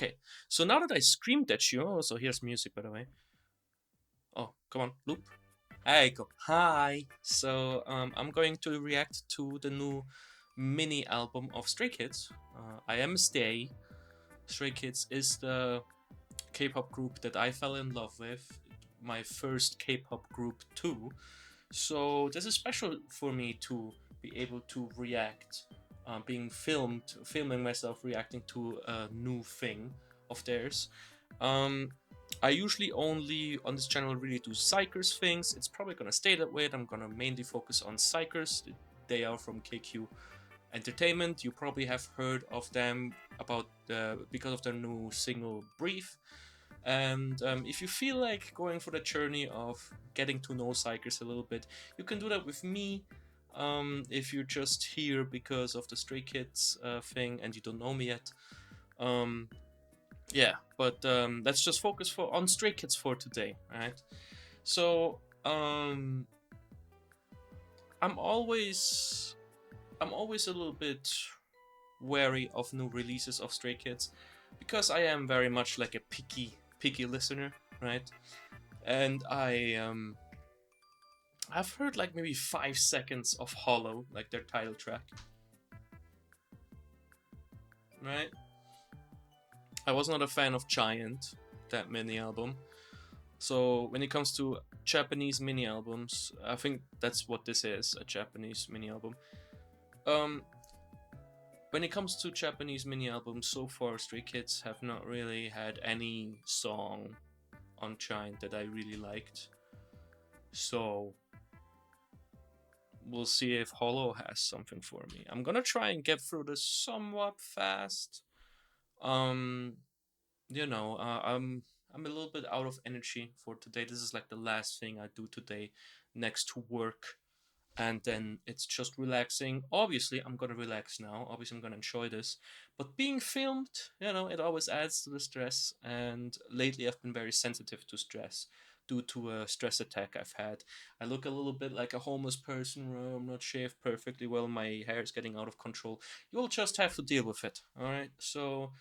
Okay, so now that I screamed at you, oh, so here's music by the way. Oh, come on, loop. There you go. Hi. So I'm going to react to the new mini album of Stray Kids. I am Stay. Stray Kids is the K-pop group that I fell in love with. My first K-pop group too. So this is special for me to be able to react, filming myself reacting to a new thing of theirs. I usually only on this channel really do Psychers things. It's probably gonna stay that way. I'm gonna mainly focus on Psychers. They are from KQ Entertainment. You probably have heard of them because of their new single Brief. And if you feel like going for the journey of getting to know Psychers a little bit, you can do that with me. If you're just here because of the Stray Kids thing and you don't know me yet. Yeah, but let's just focus on Stray Kids for today, right? So I'm always a little bit wary of new releases of Stray Kids because I am very much like a picky listener, right? And I've heard like maybe 5 seconds of Hollow, like their title track, right? I was not a fan of Giant, that mini album. So when it comes to Japanese mini albums, I think that's what this is, a Japanese mini album. When it comes to Japanese mini albums, so far Stray Kids have not really had any song on Giant that I really liked. So we'll see if Hollow has something for me. I'm gonna try and get through this somewhat fast. You know, I'm a little bit out of energy for today. This is like the last thing I do today next to work. And then it's just relaxing. Obviously, I'm gonna relax now. Obviously, I'm gonna enjoy this. But being filmed, you know, it always adds to the stress. And lately, I've been very sensitive to stress due to a stress attack I've had. I look a little bit like a homeless person. I'm not shaved perfectly well. My hair is getting out of control. You'll just have to deal with it. All right. So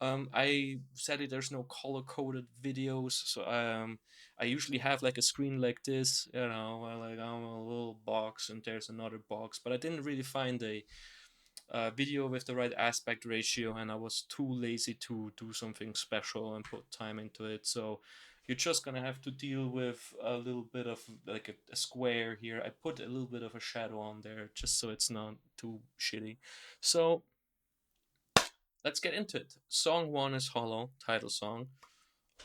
I sadly there's no color coded videos, so I usually have like a screen like this, you know, like I'm a little box and there's another box, but I didn't really find a video with the right aspect ratio, and I was too lazy to do something special and put time into it. So you're just gonna have to deal with a little bit of like a square here. I put a little bit of a shadow on there just so it's not too shitty. So let's get into it. Song 1 is Hollow, title song.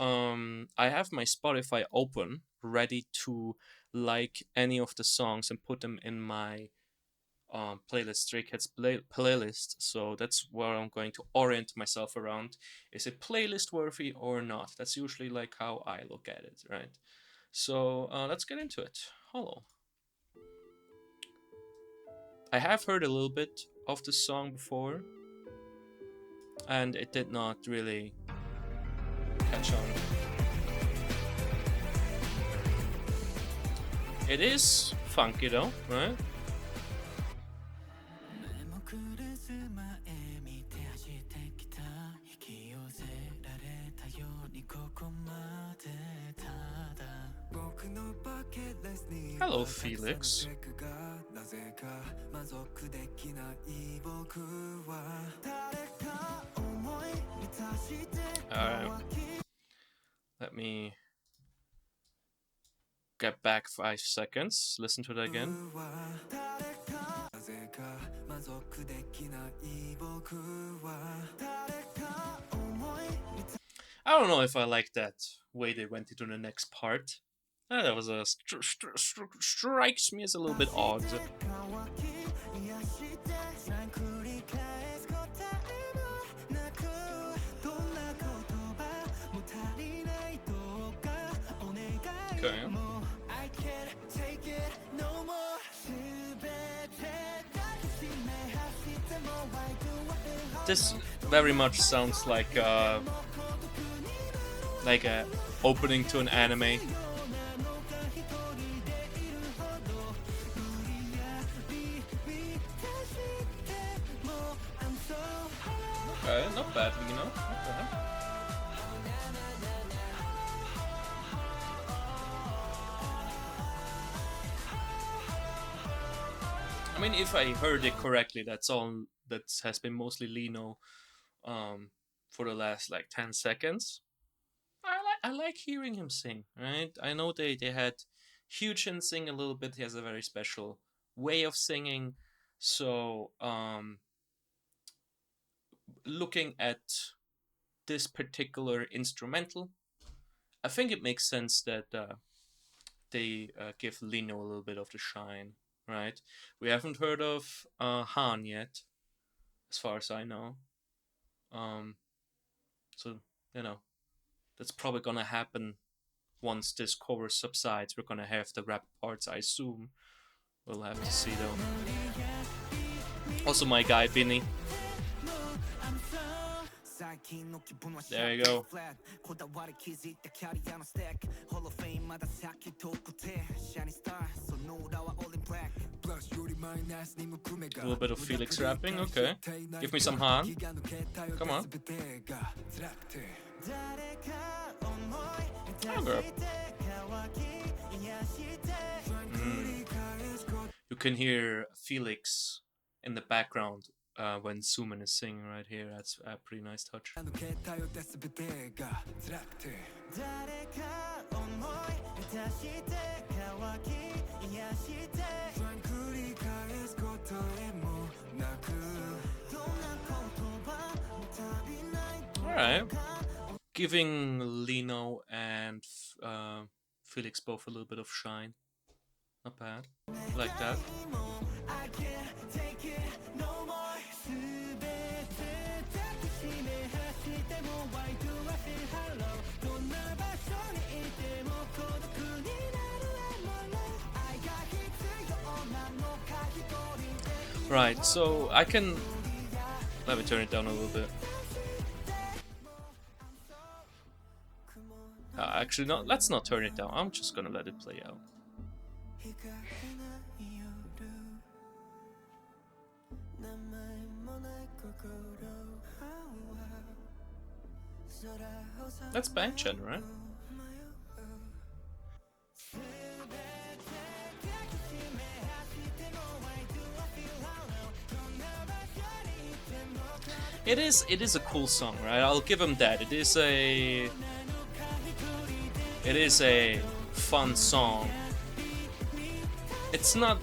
I have my Spotify open, ready to like any of the songs and put them in my playlist, Stray Kids playlist. So that's where I'm going to orient myself around. Is it playlist worthy or not? That's usually like how I look at it, right? So let's get into it. Hollow. I have heard a little bit of the song before, and it did not really catch on. It is funky though, right? Hello, Felix. Let me get back 5 seconds. Listen to it again. I don't know if I like that way they went into the next part. That was a strikes me as a little bit odd. Okay. This very much sounds like a opening to an anime. Okay, not bad, Lino. Not bad. I mean, if I heard it correctly, that's all that has been mostly Lino um, for the last like 10 seconds. I like hearing him sing, right? I know they had Hyuchin sing a little bit. He has a very special way of singing. So, looking at this particular instrumental, I think it makes sense that they give Lino a little bit of the shine, right? We haven't heard of Han yet, as far as I know. Um, so you know that's probably gonna happen once this chorus subsides. We're gonna have the rap parts, I assume. We'll have to see though. Also, my guy Vinny. There you go. A little bit of Felix rapping, okay. Give me some Han. Come on. Oh, girl. Mm. You can hear Felix in the background when Suman is singing right here. That's a pretty nice touch. Alright. Giving Lino and Felix both a little bit of shine. Not bad. Like that. Right, so I can... Let me turn it down a little bit. Actually, no, let's not turn it down. I'm just gonna let it play out. That's Bangchan, right? It is a cool song, right? I'll give him that. It is a fun song. It's not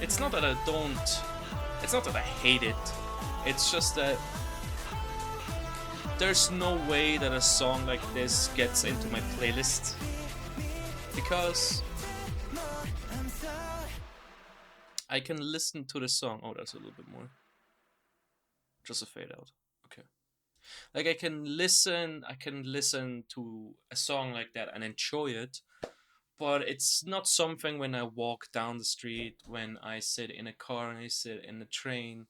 It's not that I don't it's not that I hate it. It's just that there's no way that a song like this gets into my playlist because I can listen to the song. Oh, that's a little bit more. Just a fade out. Okay. Like I can listen to a song like that and enjoy it, but it's not something when I walk down the street, when I sit in a car and I sit in a train,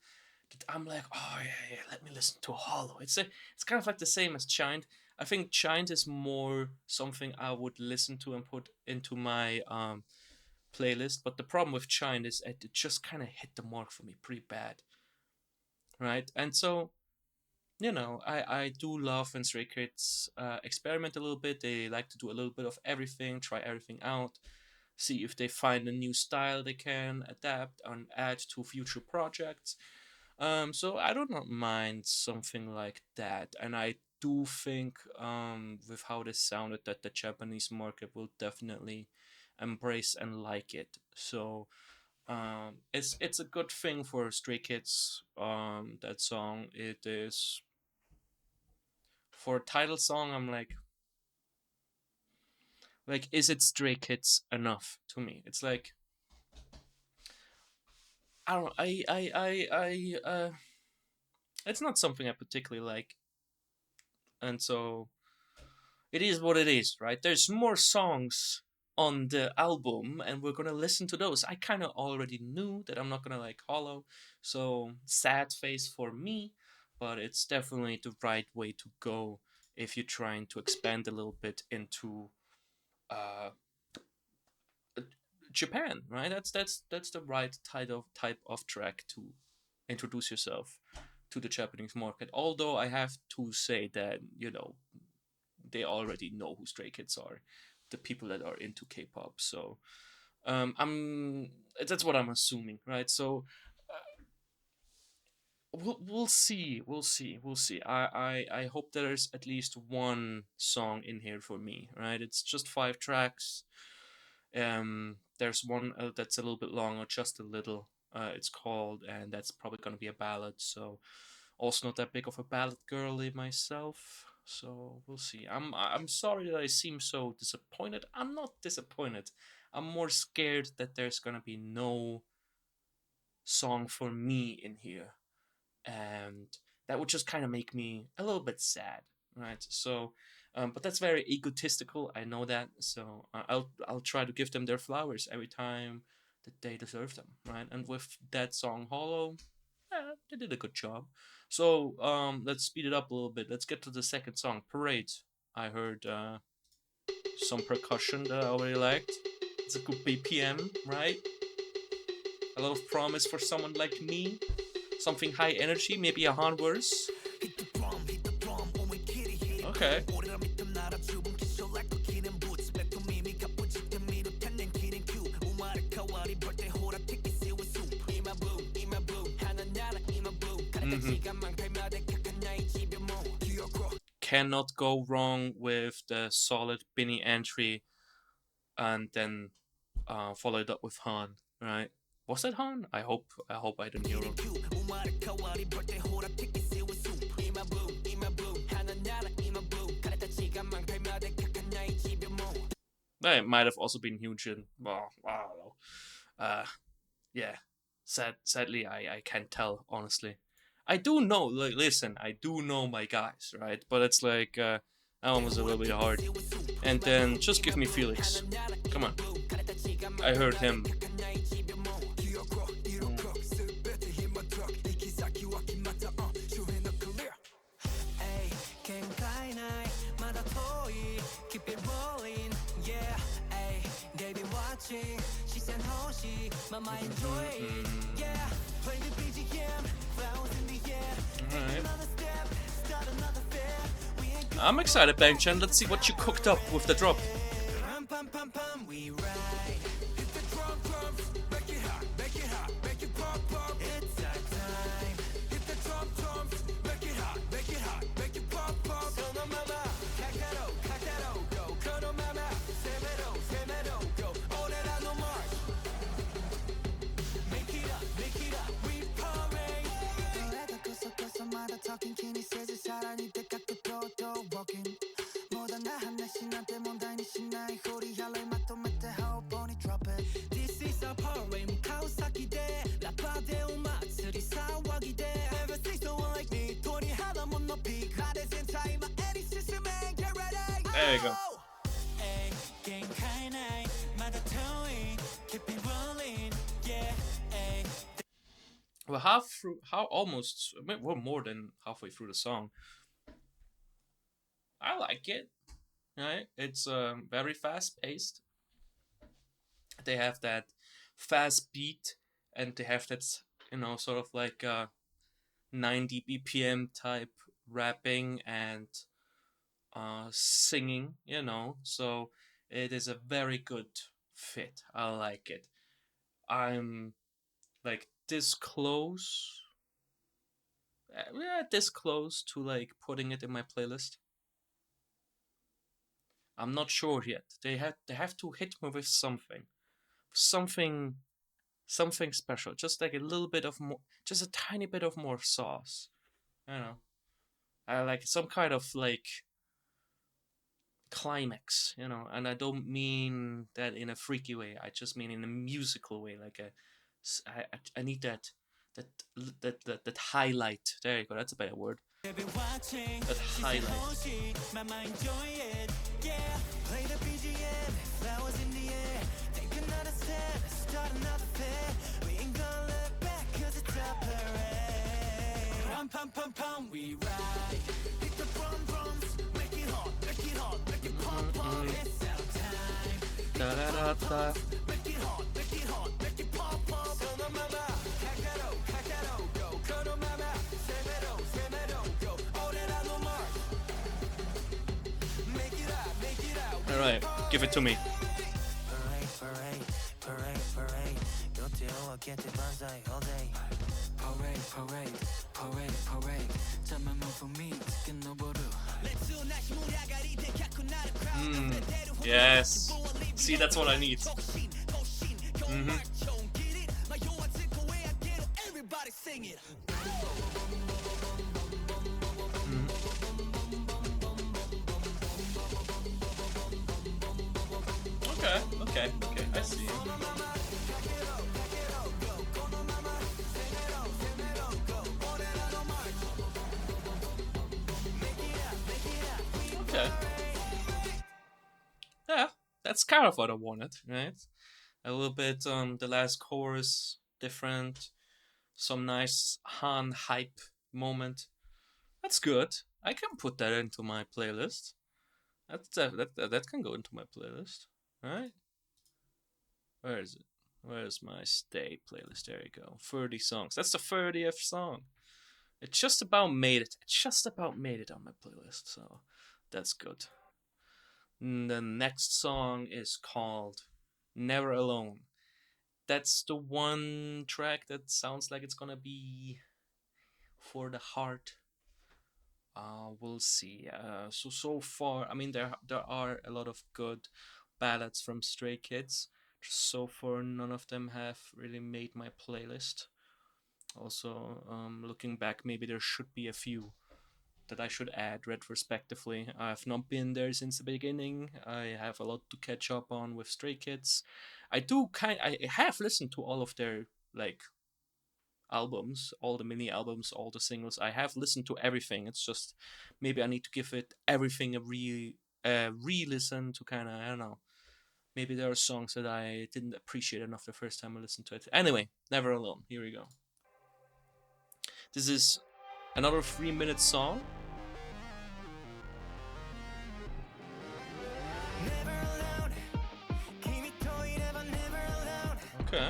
that I'm like, oh yeah, yeah, let me listen to Hollow. It's kind of like the same as Chind. I think Chind is more something I would listen to and put into my playlist. But the problem with Chind is it just kind of hit the mark for me pretty bad, right? And so I do love when Stray Kids experiment a little bit. They like to do a little bit of everything, try everything out, see if they find a new style they can adapt and add to future projects. So I do not mind something like that, and I do think with how this sounded that the Japanese market will definitely embrace and like it. So it's a good thing for Stray Kids. That song, it is for a title song. I'm like, is it Stray Kids enough to me? It's like I don't know. It's not something I particularly like, and so it is what it is, right? There's more songs on the album, and we're gonna listen to those. I kind of already knew that I'm not gonna like Hollow, so sad face for me, but it's definitely the right way to go if you're trying to expand a little bit into uh, Japan, right? That's the right type of track to introduce yourself to the Japanese market. Although I have to say that they already know who Stray Kids are, the people that are into K-pop. So I'm that's what I'm assuming, right? So we'll see, we'll see. I hope there's at least one song in here for me, right? It's just 5 tracks. There's one that's a little bit longer, just a little. It's called, and that's probably gonna be a ballad. So also not that big of a ballad girly myself. So we'll see. I'm sorry that I seem so disappointed. I'm not disappointed. I'm more scared that there's gonna be no song for me in here, and that would just kind of make me a little bit sad, right? So, but that's very egotistical. I know that. So I'll try to give them their flowers every time that they deserve them, right? And with that song Hollow, they did a good job. So let's speed it up a little bit. Let's get to the second song, Parade. I heard some percussion that I already liked. It's a good BPM, right? A lot of promise for someone like me. Something high energy, maybe a Han verse. Okay. Cannot go wrong with the solid Binny entry, and then followed up with Han, right? Was that Han? I hope I didn't hear him. That might have also been huge in, well, I don't know. Yeah. Sadly, I can't tell, honestly. I do know, like, listen, I do know my guys, right? But it's like, that one was a little bit hard. And then just give me Felix. Come on. I heard him. Alright. I'm excited, Bang Chen. Let's see what you cooked up with the drop. There you go. Well, we're more than halfway through the song. I like it. Right? It's very fast paced. They have that fast beat, and they have that, sort of like 90 BPM type rapping and singing, so it is a very good fit. I like it. I'm like this close to like putting it in my playlist. I'm not sure yet. They have to hit me with something special, just like a little bit of more, just a tiny bit of more sauce. I like some kind of like climax, and I don't mean that in a freaky way. I just mean in a musical way. Like I need that highlight. There you go. That's a better word. That highlight. All right, give it to me. Yes. See, that's what I need. Mm-hmm. Okay, I see. Okay. Yeah, that's kind of what I wanted, right? A little bit the last chorus different, some nice Han hype moment. That's good. I can put that into my playlist. That can go into my playlist, right? Where is it? Where's my stay playlist? There you go. 30 songs. That's the 30th song. It just about made it. It just about made it on my playlist, so that's good. The next song is called Never Alone. That's the one track that sounds like it's gonna be for the heart. We'll see. So far, I mean, there are a lot of good ballads from Stray Kids. So far, none of them have really made my playlist. Also, looking back, maybe there should be a few that I should add retrospectively. I've not been there since the beginning. I have a lot to catch up on with Stray Kids. I have listened to all of their like albums, all the mini albums, all the singles. I have listened to everything. It's just maybe I need to give it everything a re-listen to kind of, I don't know. Maybe there are songs that I didn't appreciate enough the first time I listened to it. Anyway, Never Alone. Here we go. This is another 3-minute song. Okay.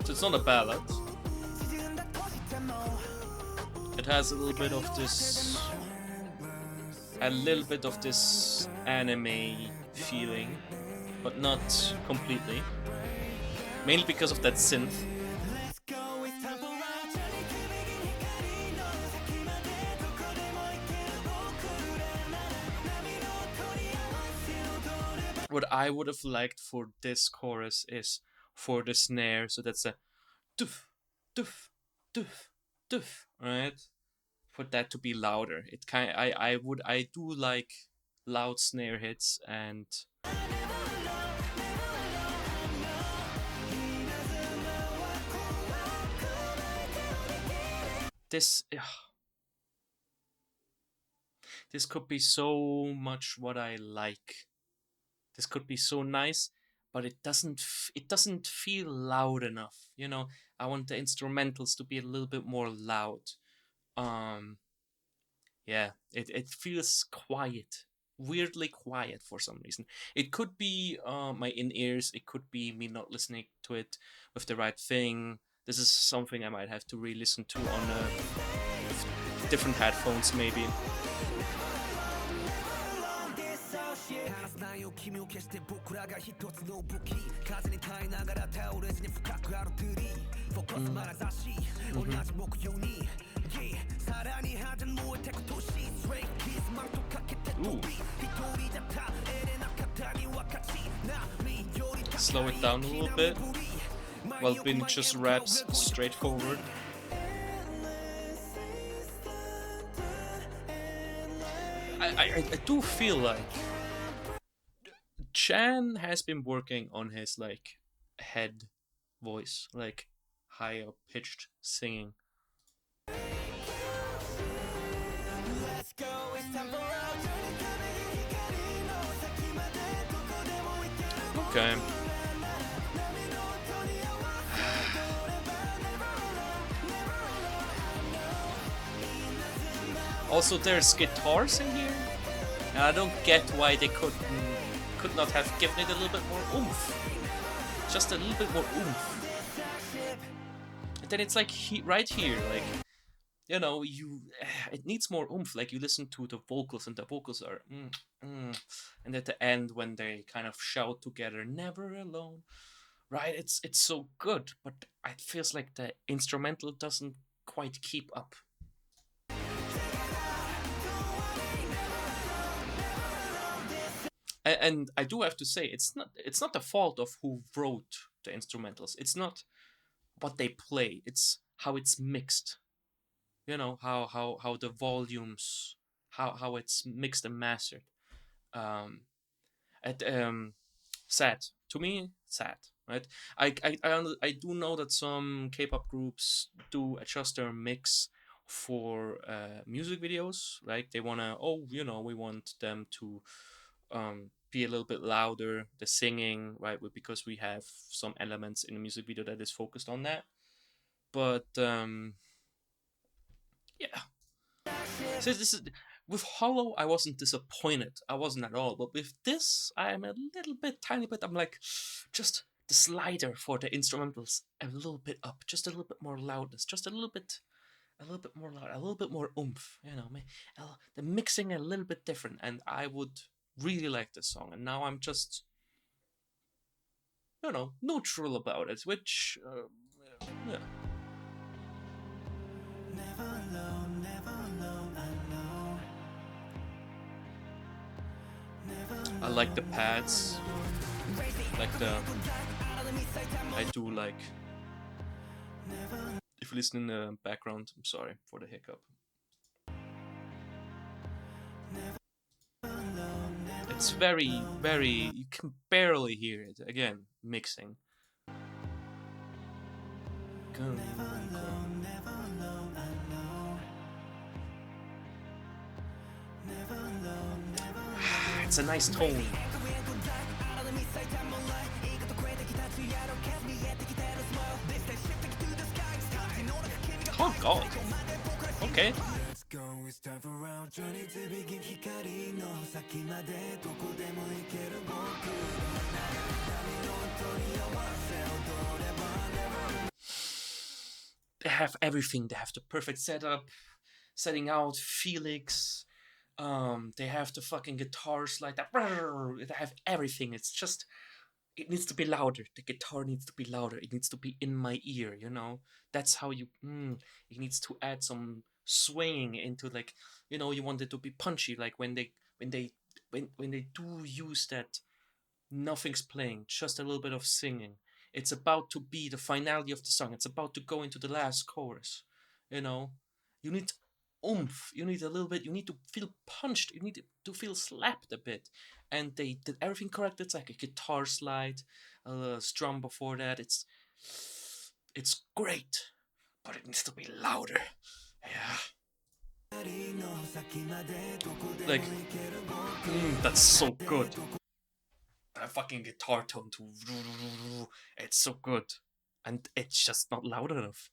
So it's not a ballad. It has a little bit of this anime feeling, but not completely. Mainly because of that synth. What I would have liked for this chorus is for the snare, so that's a doof, doof, doof, doof, right? For that to be louder. I do like loud snare hits, and this this could be so much what I like. This could be so nice, but it doesn't feel loud enough. You know, I want the instrumentals to be a little bit more loud. Yeah, it feels quiet, weirdly quiet for some reason. It could be my in-ears, it could be me not listening to it with the right thing. This is something I might have to re-listen to on different headphones maybe. Ooh. Slow it down a little bit while Bin just raps straightforward. I do feel like Chan has been working on his like head voice, like higher pitched singing. Okay. Also, there's guitars in here, and I don't get why they could not have given it a little bit more oomph. just a little bit more oomph. And then it's like right here, like you it needs more oomph. Like you listen to the vocals, and the vocals are and at the end when they kind of shout together, "Never alone," right? It's so good, but it feels like the instrumental doesn't quite keep up. And I do have to say, it's not the fault of who wrote the instrumentals. It's not what they play. It's how it's mixed. How the volumes, how it's mixed and mastered. Um, at Sad to me, sad, right? I do know that some K-pop groups do adjust their mix for music videos. Like they wanna, we want them to be a little bit louder, the singing, right? Because we have some elements in the music video that is focused on that. But yeah, so this is with Hollow. I wasn't disappointed. I wasn't at all. But with this, I'm a little bit, tiny bit. I'm like, just the slider for the instrumentals a little bit up, just a little bit more loudness, just a little bit more loud, a little bit more oomph. The mixing a little bit different, and I would really like this song. And now I'm just, neutral about it, which, yeah. Never alone, never alone, I know. I like the pads, like I do like. If you listen in the background, I'm sorry for the hiccup. It's very, very. You can barely hear it. Again, mixing. It's a nice tone. Oh god. Okay. They have everything. They have the perfect setup, setting out Felix. They have the fucking guitars like that. They have everything. It's just it needs to be louder. The guitar needs to be louder. It needs to be in my ear. That's how you. It needs to add some swinging into like you want it to be punchy. Like when they do use that nothing's playing, just a little bit of singing. It's about to be the finality of the song. It's about to go into the last chorus. You know, you need oomph. You need a little bit. You need to feel punched. You need to feel slapped a bit. And they did everything correct. It's like a guitar slide, a strum before that. It's great, but it needs to be louder. Yeah. Like, that's so good. That fucking guitar tone too. It's so good. And it's just not loud enough.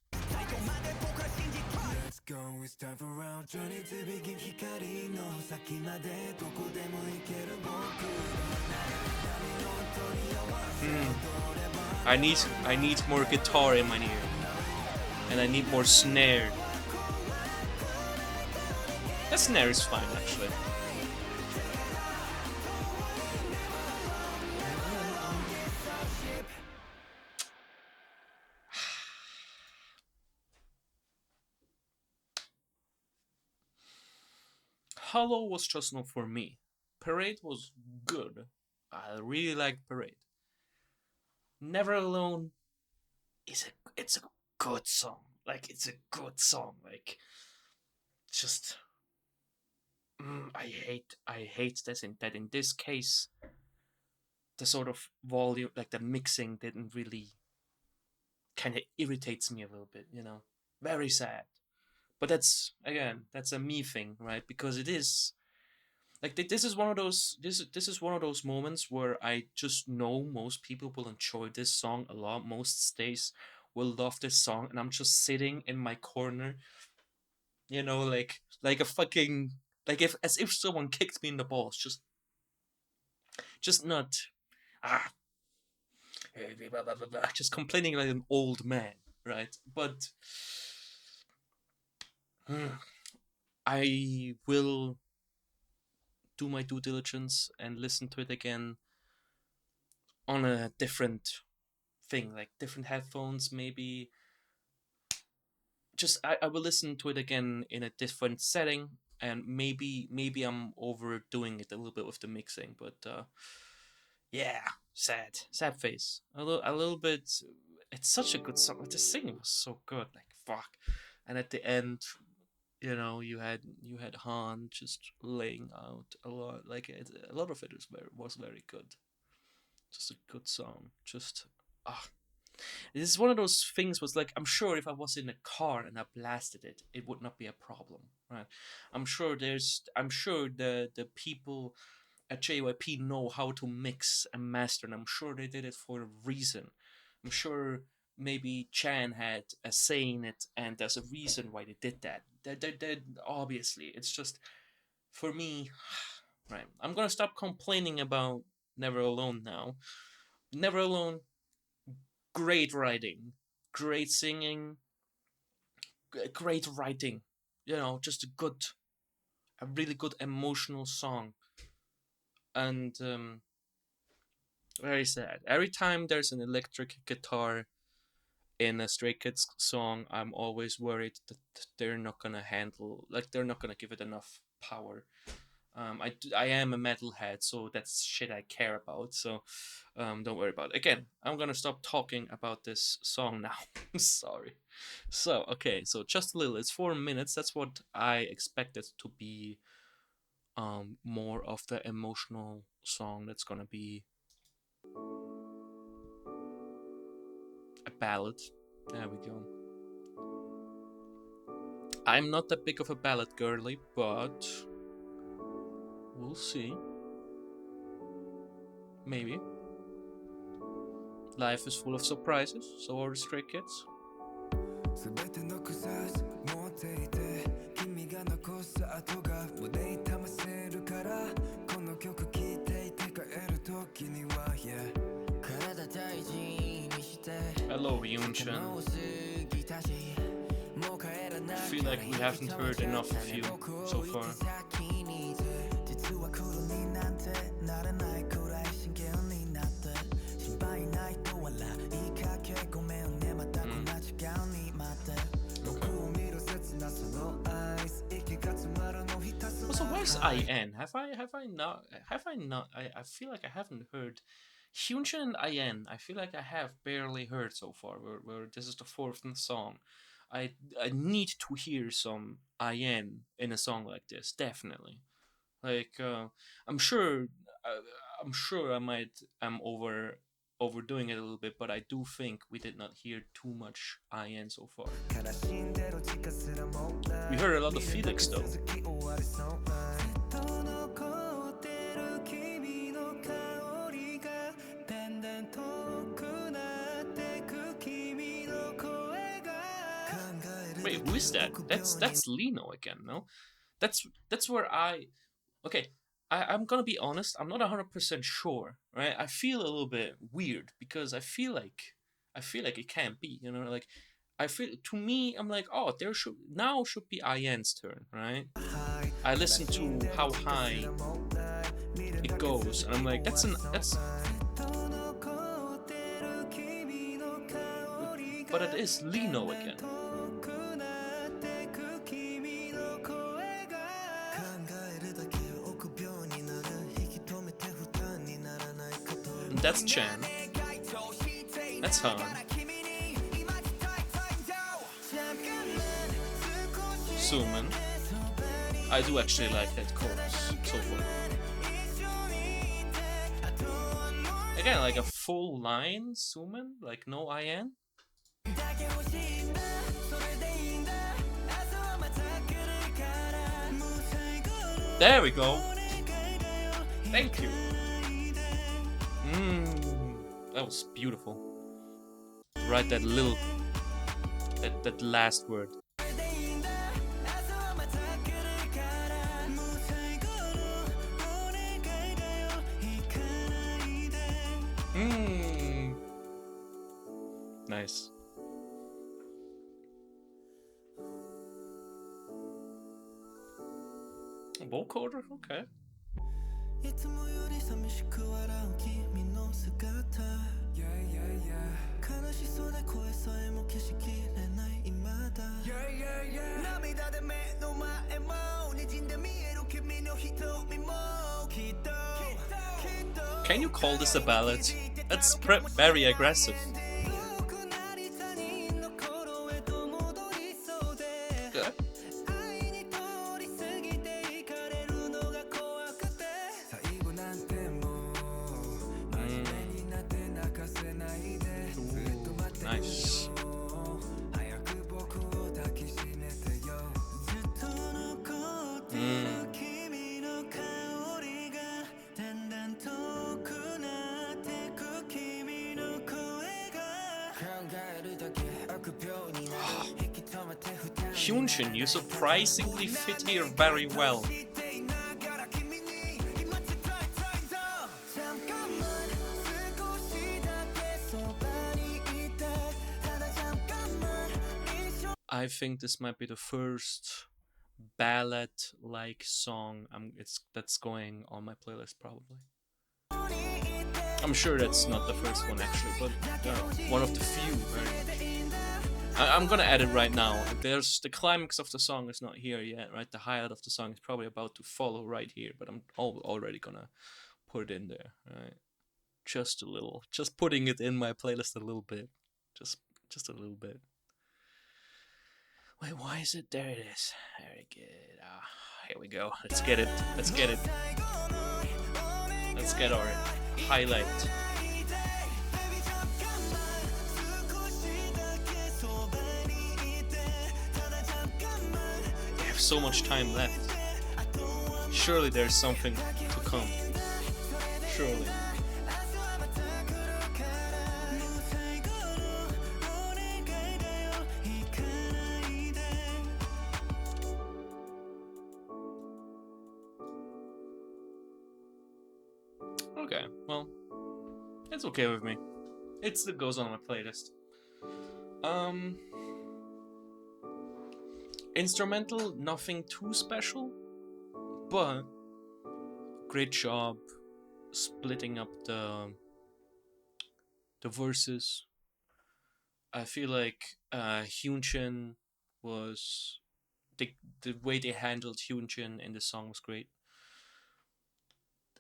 I need more guitar in my ear. And I need more snare. The snare is fine actually. Hollow was just not for me. Parade was good. I really liked Parade. Never Alone it's a good song. Like it's a good song. Like just I hate that in this case the sort of volume, like the mixing didn't really kind of irritates me a little bit. Very sad. But that's a me thing, right? Because it is like this is one of those this is one of those moments where I just know most people will enjoy this song a lot. Most stays will love this song, and I'm just sitting in my corner, like a fucking like if as if someone kicked me in the balls, just not ah just complaining like an old man, right? But I will do my due diligence and listen to it again on a different thing, like different headphones, maybe. Just I will listen to it again in a different setting, and maybe I'm overdoing it a little bit with the mixing, but yeah, sad face, a little bit. It's such a good song. The singing was so good, like fuck, and at the end, you had Han just laying out a lot, like a lot of it was very good. Just a good song. Just ah, this is one of those things. Was like, I'm sure if I was in a car and I blasted it, it would not be a problem, right? I'm sure the people at JYP know how to mix and master, and I'm sure they did it for a reason. I'm sure maybe Chan had a say in it, and there's a reason why they did that. They obviously, it's just for me, right? I'm gonna stop complaining about Never Alone now. Never Alone, great writing, great singing, great writing. Just a really good emotional song, and very sad. Every time there's an electric guitar in a Stray Kids song, I'm always worried that they're not gonna they're not gonna give it enough power. I am a metalhead, so that's shit I care about. So, don't worry about it. Again, I'm gonna stop talking about this song now. I'm sorry. So, okay, so just a little. It's 4 minutes. That's what I expected to be. More of the emotional song. That's gonna be a ballad. There we go. I'm not that big of a ballad girly, but we'll see. Maybe. Life is full of surprises, so are the Stray Kids. Hello, Yoon-chan. I feel like we haven't heard enough of you so far. Also, where's IN? Have I not? I feel like I haven't heard Hyunchan and IN. I feel like I have barely heard so far. Where this is the fourth song. I need to hear some IN in a song like this, definitely. Like I'm sure I'm overdoing it a little bit, but I do think we did not hear too much IN so far. We heard a lot of Felix though. Wait, who is that? That's Lino again, no? That's where okay. I'm gonna be honest. I'm not 100% sure, right? I feel a little bit weird because I feel like it can't be, like I feel to me I'm like, oh, there should be IN's turn, right? I listen to how high it goes, and I'm like, that's but it is Lino again. And that's Chan. That's Han. Suman. I do actually like that chorus so far. Again, like a full line Suman, like no IN. There we go. Thank you. That was beautiful. Right, that last word. Nice. Vocoder? Okay. Can you call this a ballad? That's very aggressive. Good. Nice. Hyunshin, you surprisingly fit here very well. I think this might be the first ballad-like song that's going on my playlist, probably. I'm sure that's not the first one actually, but one of the few. I'm gonna add it right now. There's the climax of the song is not here yet, right? The highlight of the song is probably about to follow right here, but I'm already gonna put it in there, right? Just a little, just putting it in my playlist a little bit, just a little bit. Wait, why is it? There it is. Very good. Here we go. Let's get it. Let's get it. Let's get our highlight. We have so much time left. Surely there's something to come. Surely. Okay, well, it's okay with me. It goes on my playlist. Instrumental, nothing too special, but great job splitting up the verses. I feel like Hyunshin was the way they handled Hyunshin in the song was great.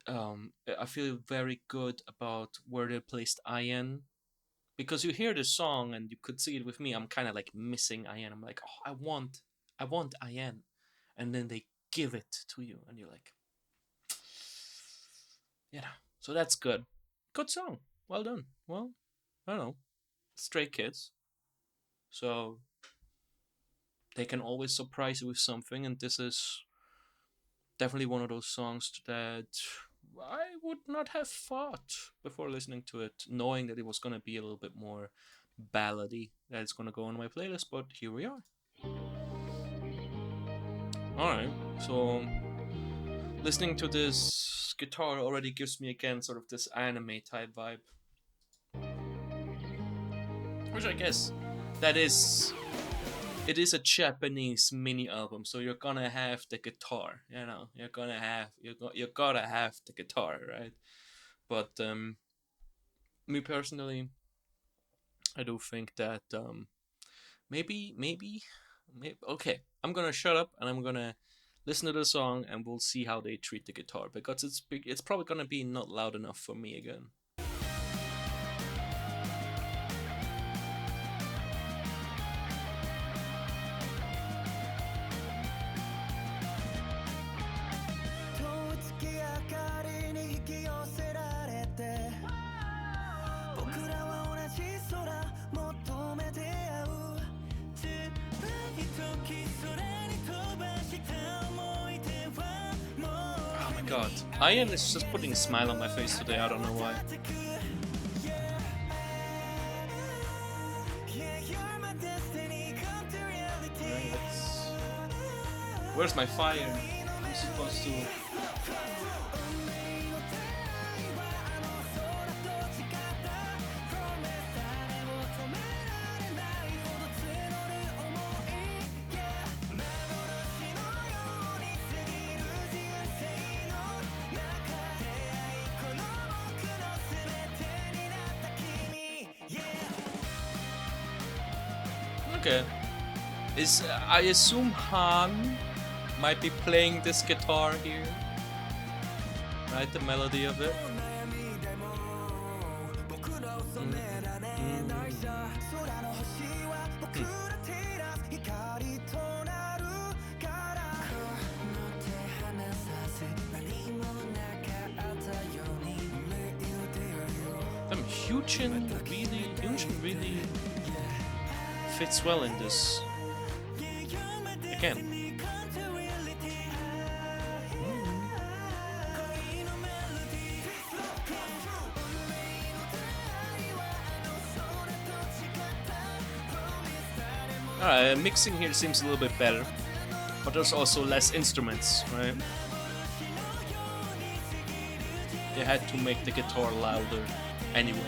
I feel very good about where they placed IN, because you hear the song and you could see it with me. I'm kind of like missing IN. I'm like, oh, I want IN, and then they give it to you, and you're like, So that's good. Good song. Well done. Well, I don't know. Stray Kids. So they can always surprise you with something, and this is definitely one of those songs that I would not have thought before listening to it, knowing that it was going to be a little bit more ballady, that it's going to go on my playlist, but here we are. Alright, so listening to this guitar already gives me again sort of this anime type vibe. Which I guess it is a Japanese mini album, so you're gonna have the guitar, you're gotta have the guitar, right? But me personally, I do think that maybe okay, I'm gonna shut up and I'm gonna listen to the song and we'll see how they treat the guitar, because it's probably gonna be not loud enough for me again. God, Ian is just putting a smile on my face today, I don't know why. Where's my fire? I'm supposed to... Okay. Is I assume Han might be playing this guitar here, right? The melody of it. Hyunjin really fits well in this. Again. Alright, mixing here seems a little bit better, but there's also less instruments, right? They had to make the guitar louder anyway.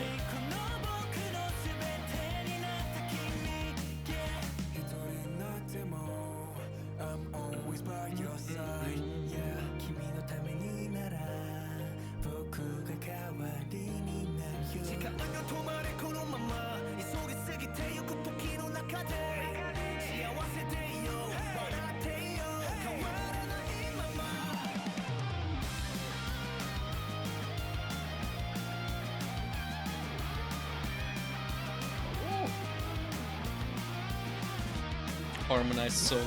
Harmonized solo.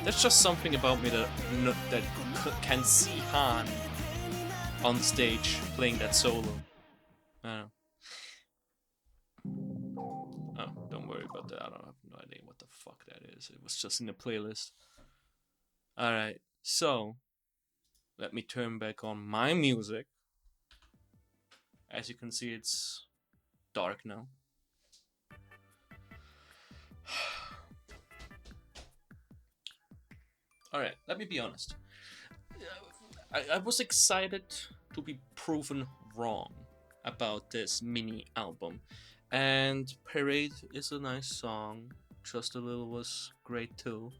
There's just something about me that can see Han on stage playing that solo. I don't know. Oh, don't worry about that. I have no idea what the fuck that is. It was just in the playlist. Alright, so let me turn back on my music. As you can see, it's dark now. Alright, let me be honest. I was excited to be proven wrong about this mini album. And Parade is a nice song. Just a Little was great too.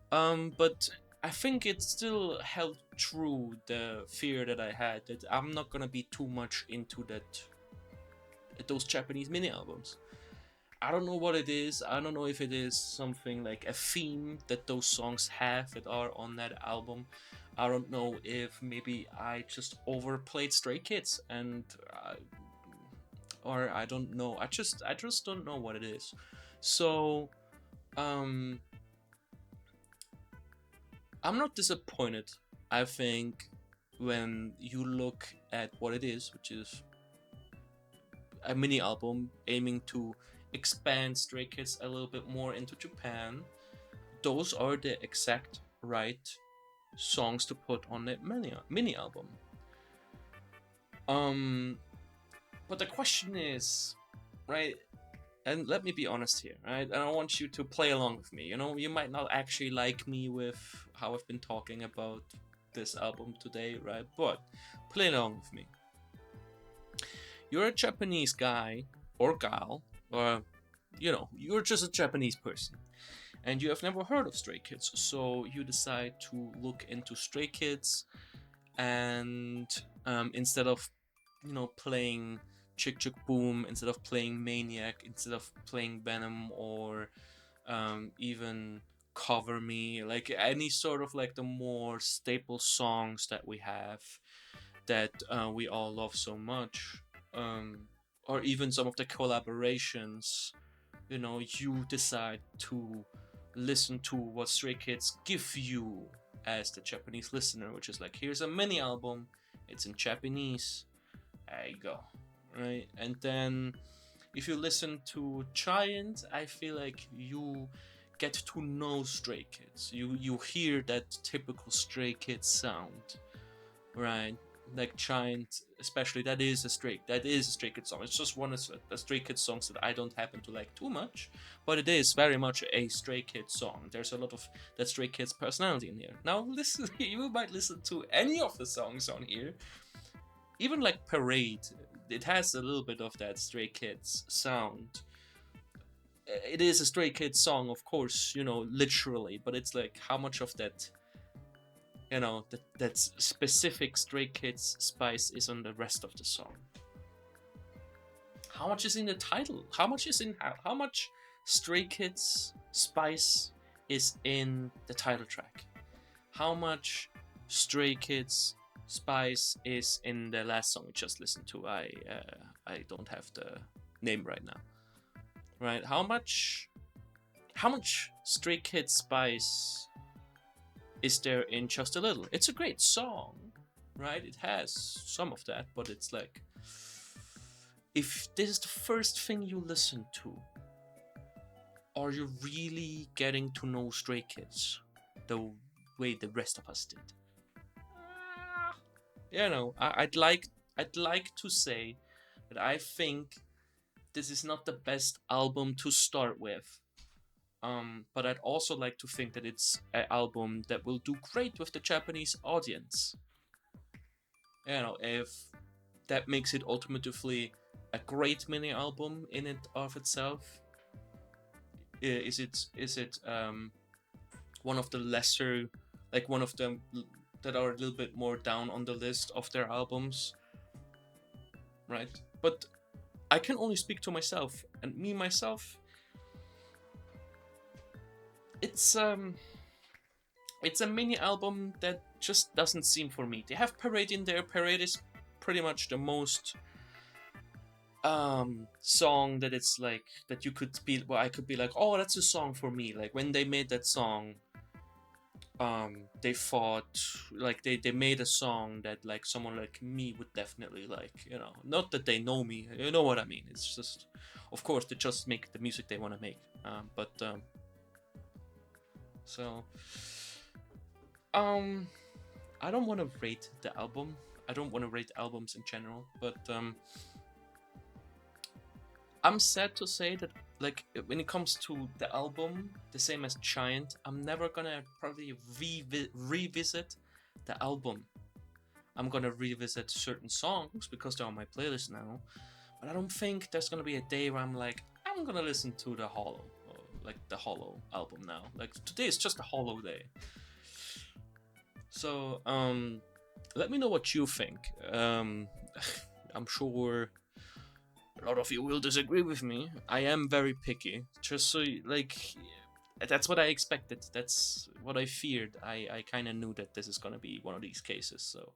But I think it still held true the fear that I had that I'm not gonna be too much into those Japanese mini albums. I don't know what it is. I don't know if it is something like a theme that those songs have that are on that album. I don't know if maybe I just overplayed Stray Kids and or I don't know. I just don't know what it is. So I'm not disappointed. I think when you look at what it is, which is a mini album aiming to expand Stray Kids a little bit more into Japan, those are the exact right songs to put on that mini album. But the question is, right, and let me be honest here, right, and I want you to play along with me. You know, you might not actually like me with how I've been talking about this album today, right, but play along with me. You're a Japanese guy or gal, or you know, you're just a Japanese person, and you have never heard of Stray Kids, so you decide to look into Stray Kids, and instead of, you know, playing Chick Chick Boom, instead of playing Maniac, instead of playing Venom, or even Cover Me, like any sort of like the more staple songs that we have that we all love so much, or even some of the collaborations, you know, you decide to listen to what Stray Kids give you as the Japanese listener, which is like, here's a mini album, it's in Japanese, there you go, right? And then if you listen to Giant, I feel like you get to know Stray Kids. You hear that typical Stray Kids sound, right? Like Giant, especially, that is a Stray Kids song. It's just one of the Stray Kids songs that I don't happen to like too much, but it is very much a Stray Kids song. There's a lot of that Stray Kids personality in here. Now listen, you might listen to any of the songs on here, even like Parade. It has a little bit of that Stray Kids sound. It is a Stray Kids song, of course, you know, literally, but it's like how much of that, you know, that specific Stray Kids spice is on the rest of the song. How much is in the title? How much is in how much Stray Kids spice is in the title track? How much Stray Kids spice is in the last song we just listened to? I don't have the name right now. Right? How much Stray Kids spice is there in Just a Little? It's a great song, right? It has some of that, but it's like, if this is the first thing you listen to, are you really getting to know Stray Kids the way the rest of us did? You know, I'd like to say that I think this is not the best album to start with. But I'd also like to think that it's an album that will do great with the Japanese audience. You know, if that makes it ultimately a great mini album in and of itself. Is it one of the lesser, like one of them that are a little bit more down on the list of their albums, right? But I can only speak to myself, and me myself, it's a mini album that just doesn't seem for me. They have Parade in there. Parade is pretty much the most song that it's like that you could be, well, I could be like, oh, that's a song for me. Like when they made that song, they thought like they made a song that like someone like me would definitely like, you know, not that they know me, you know what I mean. It's just, of course, they just make the music they want to make. So I don't want to rate the album. I don't want to rate albums in general, but I'm sad to say that, like, when it comes to the album, the same as Giant, I'm never gonna probably revisit the album. I'm gonna revisit certain songs because they're on my playlist now, but I don't think there's gonna be a day where I'm like, I'm gonna listen to the Hollow, like the Hollow album now. Like today is just a Hollow day. So let me know what you think. I'm sure a lot of you will disagree with me. I am very picky. Just so, like, that's what I expected. That's what I feared. I kind of knew that this is gonna be one of these cases. So,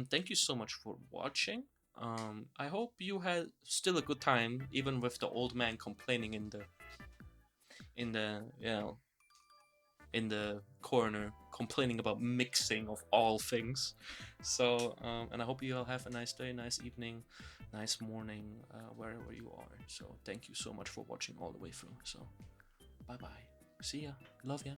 thank you so much for watching. I hope you had still a good time, even with the old man complaining in the you know, in the corner, complaining about mixing of all things. So, and I hope you all have a nice day, nice evening, nice morning, wherever you are. So, thank you so much for watching all the way through. So, bye bye. See ya. Love ya.